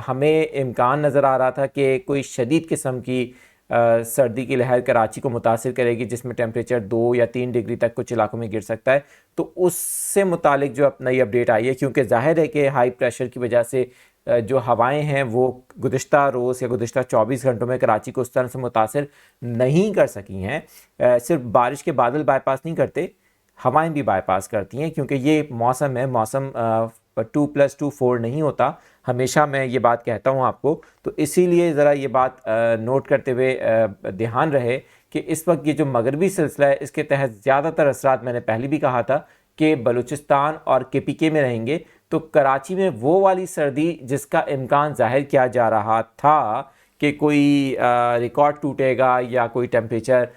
हमें इम्कान नज़र आ रहा था कि कोई शदीद किस्म की सर्दी की लहर कराची को मुतासिर करेगी, जिसमें टेम्परेचर 2 या 3 डिग्री तक कुछ इलाकों में गिर सकता है। तो उससे मुतालिक जो नई अपडेट आई है, क्योंकि ज़ाहिर है कि हाई प्रेशर की वजह से जो हवाएं हैं वो गुज़िश्ता रोज़ या गुज़िश्ता 24 घंटों में कराची को उस तरह से मुतासिर नहीं कर सकी हैं। सिर्फ बारिश के बादल बाईपास नहीं करते, हवाएं भी बाईपास करती हैं, क्योंकि ये मौसम है, मौसम 2+2 4 नहीं होता। हमेशा मैं ये बात कहता हूँ आपको, तो इसीलिए ज़रा ये बात नोट करते हुए ध्यान रहे कि इस वक्त ये जो मगरबी सिलसिला है, इसके तहत ज़्यादातर असरात मैंने पहले भी कहा था कि बलूचिस्तान और KPK में रहेंगे। तो कराची में वो वाली सर्दी जिसका इम्कान ज़ाहिर किया जा रहा था कि कोई रिकॉर्ड टूटेगा या कोई टेम्परेचर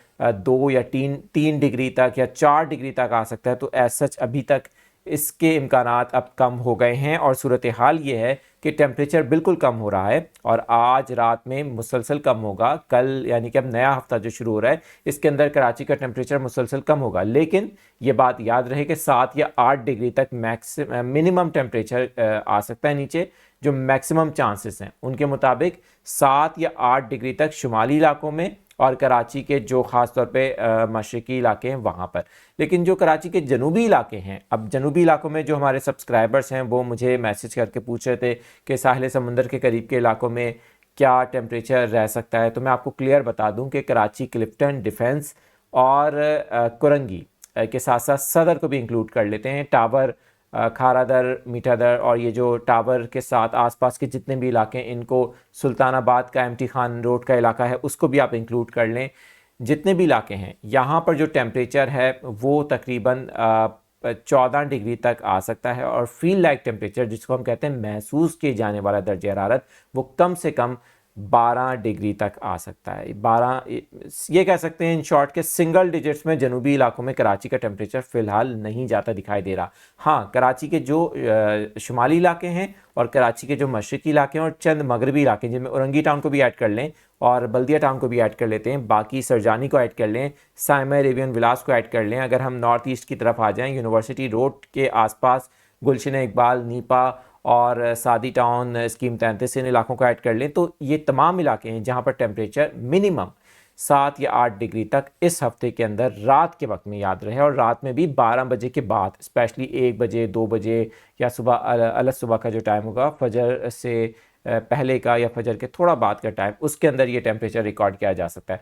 2 या 3 डिग्री तक या 4 डिग्री तक आ सकता है, तो एज सच अभी तक इसके इम्कानात अब कम हो गए हैं। और सूरत हाल ये है कि टेम्परेचर बिल्कुल कम हो रहा है और आज रात में मुसलसल कम होगा। कल यानी कि अब नया हफ्ता जो शुरू हो रहा है, इसके अंदर कराची का टेम्परेचर मुसलसल कम होगा। लेकिन ये बात याद रहे कि 7 या 8 डिग्री तक मिनिमम टेम्परेचर आ सकता है नीचे। जो मैक्सिमम चांसेस हैं उनके मुताबिक 7 या 8 डिग्री तक शुमाली इलाकों में और कराची के जो ख़ास तौर पे मशरक़ी इलाके हैं वहाँ पर। लेकिन जो कराची के जनूबी इलाके हैं, अब जनूबी इलाकों में जो हमारे सब्सक्राइबर्स हैं वो मुझे मैसेज करके पूछ रहे थे कि साहिल समंदर के करीब के इलाकों में क्या टेम्परेचर रह सकता है। तो मैं आपको क्लियर बता दूं कि कराची, क्लिफ्टन, डिफेंस और कुरंगी के साथ साथ सदर को भी इंक्लूड कर लेते हैं, टावर, खारादर, मीठादर और ये जो टावर के साथ आसपास के जितने भी इलाके हैं, इनको सुल्तानाबाद का MT खान रोड का इलाका है उसको भी आप इंक्लूड कर लें। जितने भी इलाके हैं यहाँ पर जो टेम्परेचर है वो तकरीबन 14 डिग्री तक आ सकता है और फील लाइक टेम्परेचर जिसको हम कहते हैं महसूस किए जाने वाला दर्जे हरारत, वो कम से कम 12 डिग्री तक आ सकता है। 12 ये कह सकते हैं इन शॉर्ट के सिंगल डिजिट्स में जनूबी इलाकों में कराची का टेम्परेचर फ़िलहाल नहीं जाता दिखाई दे रहा। हाँ, कराची के जो शुमाली इलाके हैं और कराची के जो मशरक़ी इलाके हैं और चंद मगरबी इलाके जिनमें औरंगी टाउन को भी ऐड कर लें और बल्दिया टाउन को भी ऐड कर लेते हैं, बाकी सरजानी को ऐड कर लें, साइमा अरेबियन विलास को ऐड कर लें। अगर हम नॉर्थ ईस्ट की तरफ आ जाएँ, यूनिवर्सिटी रोड के आसपास गुलशन इकबाल, नीपा और सादी टाउन, स्कीम 33 इन इलाकों को ऐड कर लें, तो ये तमाम इलाके हैं जहाँ पर टेम्परेचर मिनिमम 7 या 8 डिग्री तक इस हफ्ते के अंदर रात के वक्त में याद रहे। और रात में भी 12 बजे के बाद, स्पेशली 1 बजे, 2 बजे या सुबह अलग सुबह का जो टाइम होगा, फजर से पहले का या फजर के थोड़ा बाद का टाइम, उसके अंदर ये टेम्परेचर रिकॉर्ड किया जा सकता है।